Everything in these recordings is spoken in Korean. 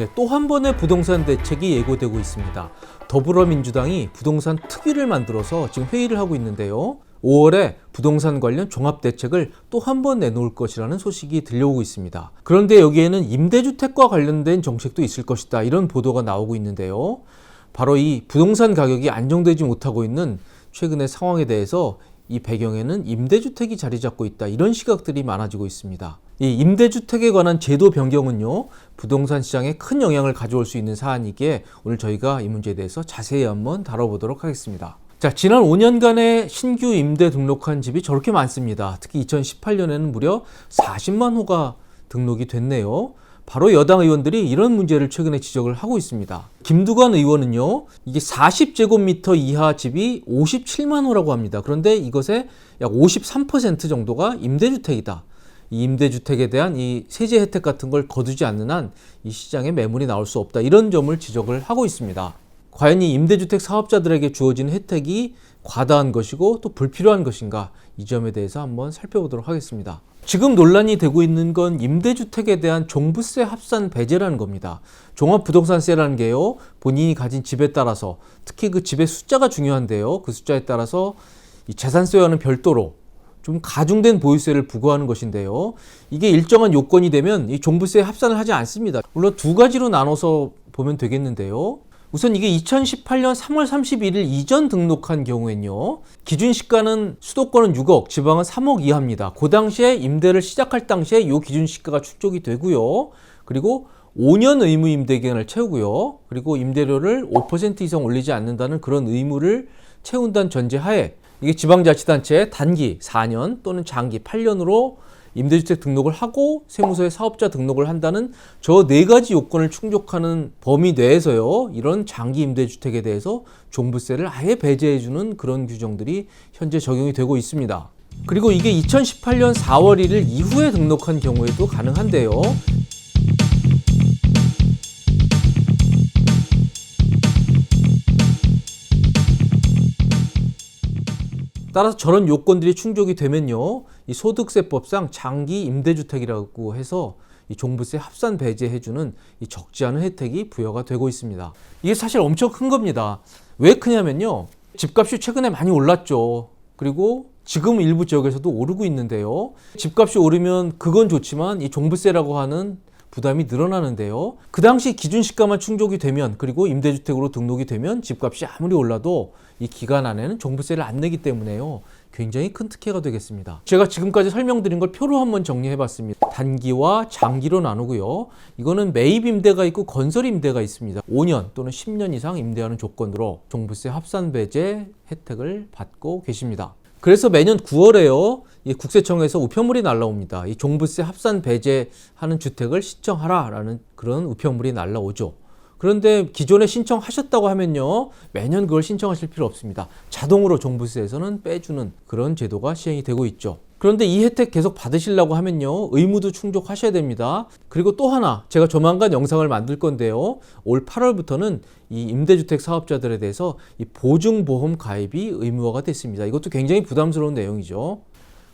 네, 또 한 번의 부동산 대책이 예고되고 있습니다. 더불어민주당이 부동산 특위를 만들어서 지금 회의를 하고 있는데요. 5월에 부동산 관련 종합대책을 또 한 번 내놓을 것이라는 소식이 들려오고 있습니다. 그런데 여기에는 임대주택과 관련된 정책도 있을 것이다, 이런 보도가 나오고 있는데요. 바로 이 부동산 가격이 안정되지 못하고 있는 최근의 상황에 대해서 이 배경에는 임대주택이 자리 잡고 있다, 이런 시각들이 많아지고 있습니다. 이 임대주택에 관한 제도 변경은요, 부동산 시장에 큰 영향을 가져올 수 있는 사안이기에 오늘 저희가 이 문제에 대해서 자세히 한번 다뤄보도록 하겠습니다. 자, 지난 5년간의 신규 임대 등록한 집이 저렇게 많습니다. 특히 2018년에는 무려 40만 호가 등록이 됐네요. 바로 여당 의원들이 이런 문제를 최근에 지적을 하고 있습니다. 김두관 의원은요, 이게 40제곱미터 이하 집이 57만 호라고 합니다. 그런데 이것의 약 53% 정도가 임대주택이다. 이 임대주택에 대한 이 세제 혜택 같은 걸 거두지 않는 한 이 시장에 매물이 나올 수 없다, 이런 점을 지적을 하고 있습니다. 과연 이 임대주택 사업자들에게 주어지는 혜택이 과다한 것이고 또 불필요한 것인가, 이 점에 대해서 한번 살펴보도록 하겠습니다. 지금 논란이 되고 있는 건 임대주택에 대한 종부세 합산 배제라는 겁니다. 종합부동산세라는 게요, 본인이 가진 집에 따라서, 특히 그 집의 숫자가 중요한데요, 그 숫자에 따라서 이 재산세와는 별도로 좀 가중된 보유세를 부과하는 것인데요, 이게 일정한 요건이 되면 이 종부세 합산을 하지 않습니다. 물론 두 가지로 나눠서 보면 되겠는데요. 우선 이게 2018년 3월 31일 이전 등록한 경우엔요, 기준 시가는 수도권은 6억, 지방은 3억 이하입니다. 그 당시에 임대를 시작할 당시에 이 기준 시가가 축적이 되고요. 그리고 5년 의무 임대 기간을 채우고요. 그리고 임대료를 5% 이상 올리지 않는다는 그런 의무를 채운다는 전제하에 이게 지방자치단체에 단기 4년 또는 장기 8년으로 임대주택 등록을 하고 세무서에 사업자 등록을 한다는 저 네 가지 요건을 충족하는 범위 내에서요, 이런 장기 임대주택에 대해서 종부세를 아예 배제해주는 그런 규정들이 현재 적용이 되고 있습니다. 그리고 이게 2018년 4월 1일 이후에 등록한 경우에도 가능한데요. 따라서 저런 요건들이 충족이 되면요, 이 소득세법상 장기 임대주택이라고 해서 이 종부세 합산 배제해주는 이 적지 않은 혜택이 부여가 되고 있습니다. 이게 사실 엄청 큰 겁니다. 왜 크냐면요, 집값이 최근에 많이 올랐죠. 그리고 지금 일부 지역에서도 오르고 있는데요. 집값이 오르면 그건 좋지만 이 종부세라고 하는 부담이 늘어나는데요. 그 당시 기준시가만 충족이 되면, 그리고 임대주택으로 등록이 되면 집값이 아무리 올라도 이 기간 안에는 종부세를 안 내기 때문에요, 굉장히 큰 특혜가 되겠습니다. 제가 지금까지 설명드린 걸 표로 한번 정리해봤습니다. 단기와 장기로 나누고요. 이거는 매입 임대가 있고 건설 임대가 있습니다. 5년 또는 10년 이상 임대하는 조건으로 종부세 합산 배제 혜택을 받고 계십니다. 그래서 매년 9월에요, 이 국세청에서 우편물이 날라옵니다. 이 종부세 합산 배제하는 주택을 신청하라라는 그런 우편물이 날라오죠. 그런데 기존에 신청하셨다고 하면요, 매년 그걸 신청하실 필요 없습니다. 자동으로 종부세에서는 빼주는 그런 제도가 시행이 되고 있죠. 그런데 이 혜택 계속 받으시려고 하면요, 의무도 충족하셔야 됩니다. 그리고 또 하나, 제가 조만간 영상을 만들 건데요, 올 8월부터는 이 임대주택 사업자들에 대해서 이 보증보험 가입이 의무화가 됐습니다. 이것도 굉장히 부담스러운 내용이죠.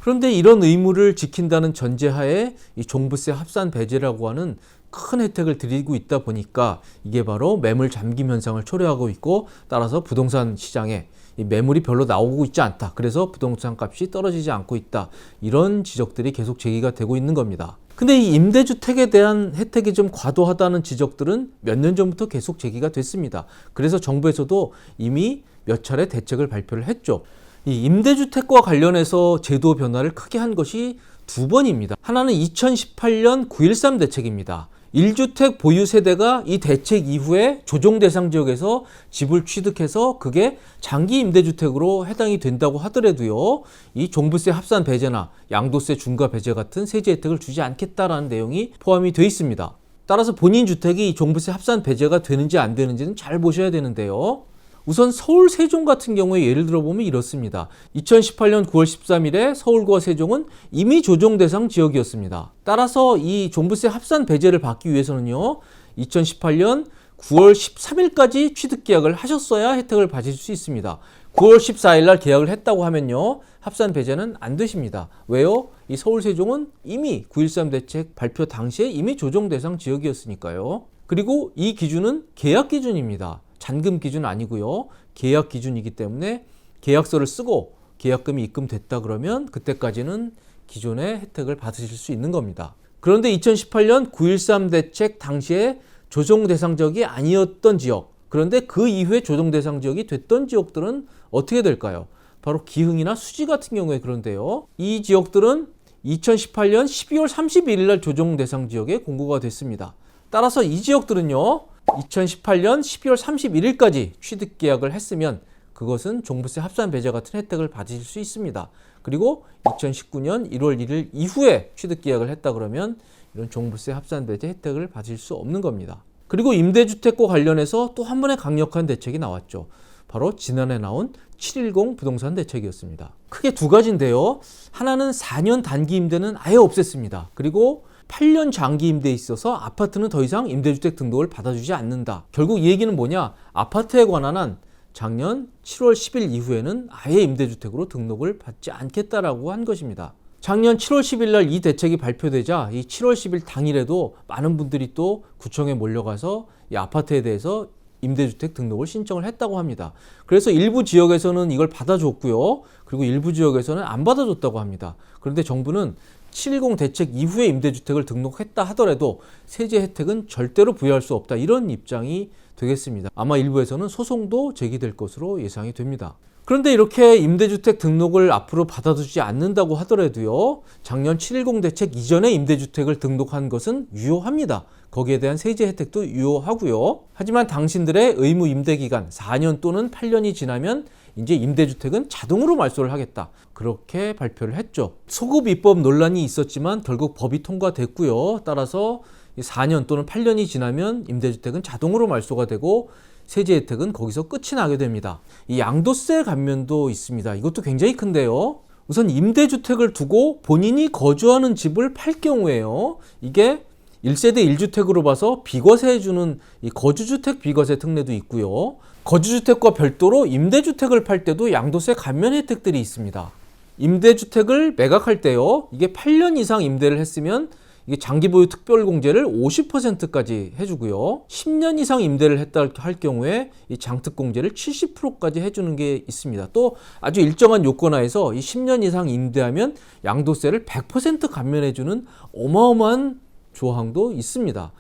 그런데 이런 의무를 지킨다는 전제하에 이 종부세 합산 배제라고 하는 큰 혜택을 드리고 있다 보니까 이게 바로 매물 잠김 현상을 초래하고 있고, 따라서 부동산 시장에 이 매물이 별로 나오고 있지 않다. 그래서 부동산 값이 떨어지지 않고 있다. 이런 지적들이 계속 제기가 되고 있는 겁니다. 근데 이 임대주택에 대한 혜택이 좀 과도하다는 지적들은 몇 년 전부터 계속 제기가 됐습니다. 그래서 정부에서도 이미 몇 차례 대책을 발표를 했죠. 이 임대주택과 관련해서 제도 변화를 크게 한 것이 두 번입니다. 하나는 2018년 9.13 대책입니다. 1주택 보유 세대가 이 대책 이후에 조정 대상 지역에서 집을 취득해서 그게 장기 임대주택으로 해당이 된다고 하더라도요, 이 종부세 합산 배제나 양도세 중과 배제 같은 세제 혜택을 주지 않겠다라는 내용이 포함이 되어 있습니다. 따라서 본인 주택이 종부세 합산 배제가 되는지 안 되는지는 잘 보셔야 되는데요. 우선 서울 세종 같은 경우에 예를 들어보면 이렇습니다. 2018년 9월 13일에 서울과 세종은 이미 조정 대상 지역이었습니다. 따라서 이 종부세 합산 배제를 받기 위해서는요, 2018년 9월 13일까지 취득 계약을 하셨어야 혜택을 받으실 수 있습니다. 9월 14일 날 계약을 했다고 하면요, 합산 배제는 안 되십니다. 왜요? 이 서울 세종은 이미 9.13 대책 발표 당시에 이미 조정 대상 지역이었으니까요. 그리고 이 기준은 계약 기준입니다. 잔금 기준 아니고요. 계약 기준이기 때문에 계약서를 쓰고 계약금이 입금됐다 그러면 그때까지는 기존의 혜택을 받으실 수 있는 겁니다. 그런데 2018년 9.13 대책 당시에 조정 대상 지역이 아니었던 지역, 그런데 그 이후에 조정 대상 지역이 됐던 지역들은 어떻게 될까요? 바로 기흥이나 수지 같은 경우에 그런데요. 이 지역들은 2018년 12월 31일 날 조정 대상 지역에 공고가 됐습니다. 따라서 이 지역들은요, 2018년 12월 31일까지 취득 계약을 했으면 그것은 종부세 합산 배제 같은 혜택을 받으실 수 있습니다. 그리고 2019년 1월 1일 이후에 취득 계약을 했다 그러면 이런 종부세 합산 배제 혜택을 받을 수 없는 겁니다. 그리고 임대주택과 관련해서 또 한 번의 강력한 대책이 나왔죠. 바로 지난해 나온 710 부동산 대책이었습니다. 크게 두 가지인데요. 하나는 4년 단기 임대는 아예 없앴습니다. 그리고 8년 장기 임대에 있어서 아파트는 더 이상 임대주택 등록을 받아주지 않는다. 결국 이 얘기는 뭐냐? 아파트에 관한 한 작년 7월 10일 이후에는 아예 임대주택으로 등록을 받지 않겠다라고 한 것입니다. 작년 7월 10일 날 이 대책이 발표되자 이 7월 10일 당일에도 많은 분들이 또 구청에 몰려가서 이 아파트에 대해서 임대주택 등록을 신청을 했다고 합니다. 그래서 일부 지역에서는 이걸 받아줬고요. 그리고 일부 지역에서는 안 받아줬다고 합니다. 그런데 정부는 710 대책 이후에 임대주택을 등록했다 하더라도 세제 혜택은 절대로 부여할 수 없다. 이런 입장이 되겠습니다. 아마 일부에서는 소송도 제기될 것으로 예상이 됩니다. 그런데 이렇게 임대주택 등록을 앞으로 받아주지 않는다고 하더라도요, 작년 710 대책 이전에 임대주택을 등록한 것은 유효합니다. 거기에 대한 세제 혜택도 유효하고요. 하지만 당신들의 의무 임대기간 4년 또는 8년이 지나면 이제 임대주택은 자동으로 말소를 하겠다. 그렇게 발표를 했죠. 소급 입법 논란이 있었지만 결국 법이 통과됐고요. 따라서 4년 또는 8년이 지나면 임대주택은 자동으로 말소가 되고 세제 혜택은 거기서 끝이 나게 됩니다. 이 양도세 감면도 있습니다. 이것도 굉장히 큰데요. 우선 임대주택을 두고 본인이 거주하는 집을 팔 경우에요. 이게 1세대 1주택으로 봐서 비과세해주는 이 거주주택 비과세 특례도 있고요. 거주주택과 별도로 임대주택을 팔 때도 양도세 감면 혜택들이 있습니다. 임대주택을 매각할 때요. 이게 8년 이상 임대를 했으면 이게 장기보유 특별공제를 50%까지 해주고요. 10년 이상 임대를 했다 할 경우에 이 장특공제를 70%까지 해주는 게 있습니다. 또 아주 일정한 요건하에서 이 10년 이상 임대하면 양도세를 100% 감면해주는 어마어마한 조항도 있습니다.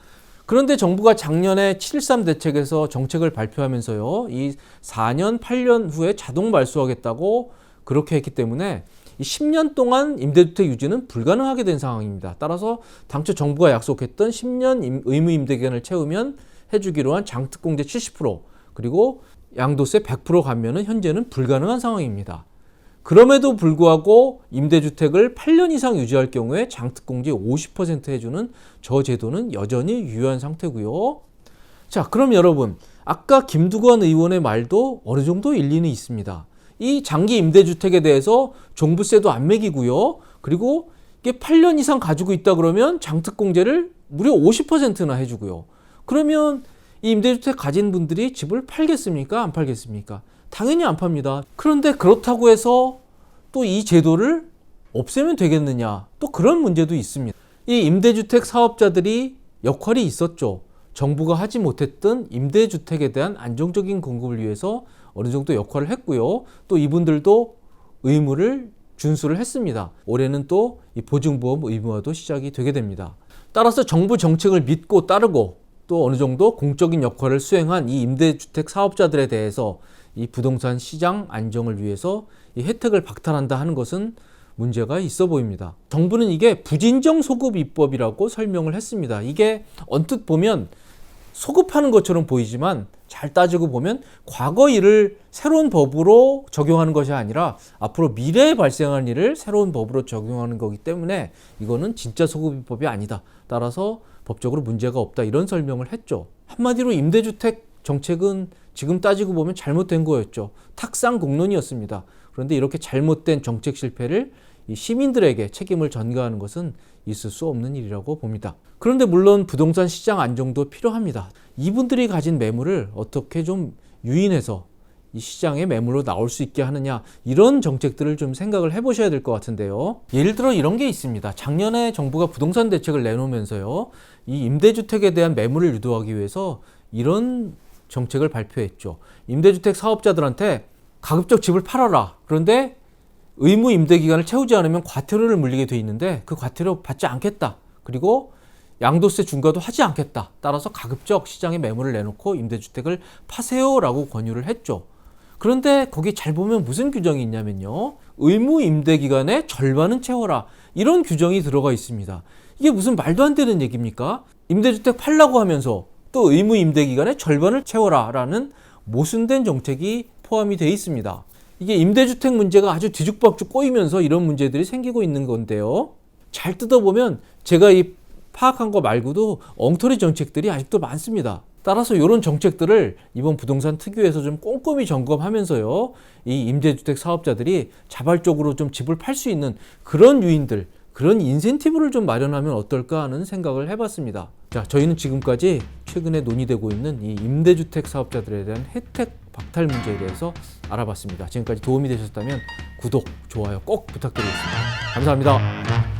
그런데 정부가 작년에 7.13 대책에서 정책을 발표하면서요, 이 4년, 8년 후에 자동 말소하겠다고 그렇게 했기 때문에 이 10년 동안 임대주택 유지는 불가능하게 된 상황입니다. 따라서 당초 정부가 약속했던 10년 의무 임대기간을 채우면 해주기로 한 장특공제 70% 그리고 양도세 100% 감면은 현재는 불가능한 상황입니다. 그럼에도 불구하고 임대주택을 8년 이상 유지할 경우에 장특공제 50% 해주는 저 제도는 여전히 유효한 상태고요. 자, 그럼 여러분, 아까 김두관 의원의 말도 어느 정도 일리는 있습니다. 이 장기 임대주택에 대해서 종부세도 안 매기고요. 그리고 이게 8년 이상 가지고 있다 그러면 장특공제를 무려 50%나 해주고요. 그러면 이 임대주택 가진 분들이 집을 팔겠습니까? 안 팔겠습니까? 당연히 안 팝니다. 그런데 그렇다고 해서 또 이 제도를 없애면 되겠느냐? 또 그런 문제도 있습니다. 이 임대주택 사업자들이 역할이 있었죠. 정부가 하지 못했던 임대주택에 대한 안정적인 공급을 위해서 어느 정도 역할을 했고요. 또 이분들도 의무를 준수를 했습니다. 올해는 또 이 보증보험 의무화도 시작이 되게 됩니다. 따라서 정부 정책을 믿고 따르고 또 어느 정도 공적인 역할을 수행한 이 임대주택 사업자들에 대해서 이 부동산 시장 안정을 위해서 이 혜택을 박탈한다 하는 것은 문제가 있어 보입니다. 정부는 이게 부진정 소급 입법이라고 설명을 했습니다. 이게 언뜻 보면 소급하는 것처럼 보이지만 잘 따지고 보면 과거 일을 새로운 법으로 적용하는 것이 아니라 앞으로 미래에 발생할 일을 새로운 법으로 적용하는 거기 때문에 이거는 진짜 소급입법이 아니다. 따라서 법적으로 문제가 없다. 이런 설명을 했죠. 한마디로 임대주택 정책은 지금 따지고 보면 잘못된 거였죠. 탁상 공론이었습니다. 그런데 이렇게 잘못된 정책 실패를 이 시민들에게 책임을 전가하는 것은 있을 수 없는 일이라고 봅니다. 그런데 물론 부동산 시장 안정도 필요합니다. 이분들이 가진 매물을 어떻게 좀 유인해서 이 시장에 매물로 나올 수 있게 하느냐, 이런 정책들을 좀 생각을 해보셔야 될 것 같은데요. 예를 들어 이런 게 있습니다. 작년에 정부가 부동산 대책을 내놓으면서요, 이 임대주택에 대한 매물을 유도하기 위해서 이런 정책을 발표했죠. 임대주택 사업자들한테 가급적 집을 팔아라. 그런데 의무 임대 기간을 채우지 않으면 과태료를 물리게 돼 있는데 그 과태료 받지 않겠다. 그리고 양도세 중과도 하지 않겠다. 따라서 가급적 시장에 매물을 내놓고 임대주택을 파세요라고 권유를 했죠. 그런데 거기 잘 보면 무슨 규정이 있냐면요, 의무 임대 기간의 절반은 채워라, 이런 규정이 들어가 있습니다. 이게 무슨 말도 안 되는 얘기입니까? 임대주택 팔라고 하면서 또 의무 임대 기간의 절반을 채워라 라는 모순된 정책이 포함이 되어 있습니다. 이게 임대주택 문제가 아주 뒤죽박죽 꼬이면서 이런 문제들이 생기고 있는 건데요. 잘 뜯어보면 제가 이 파악한 거 말고도 엉터리 정책들이 아직도 많습니다. 따라서 이런 정책들을 이번 부동산 특위에서 좀 꼼꼼히 점검하면서요, 이 임대주택 사업자들이 자발적으로 좀 집을 팔 수 있는 그런 유인들, 그런 인센티브를 좀 마련하면 어떨까 하는 생각을 해봤습니다. 자, 저희는 지금까지 최근에 논의되고 있는 이 임대주택 사업자들에 대한 혜택 박탈 문제에 대해서 알아봤습니다. 지금까지 도움이 되셨다면 구독, 좋아요 꼭 부탁드리겠습니다. 감사합니다.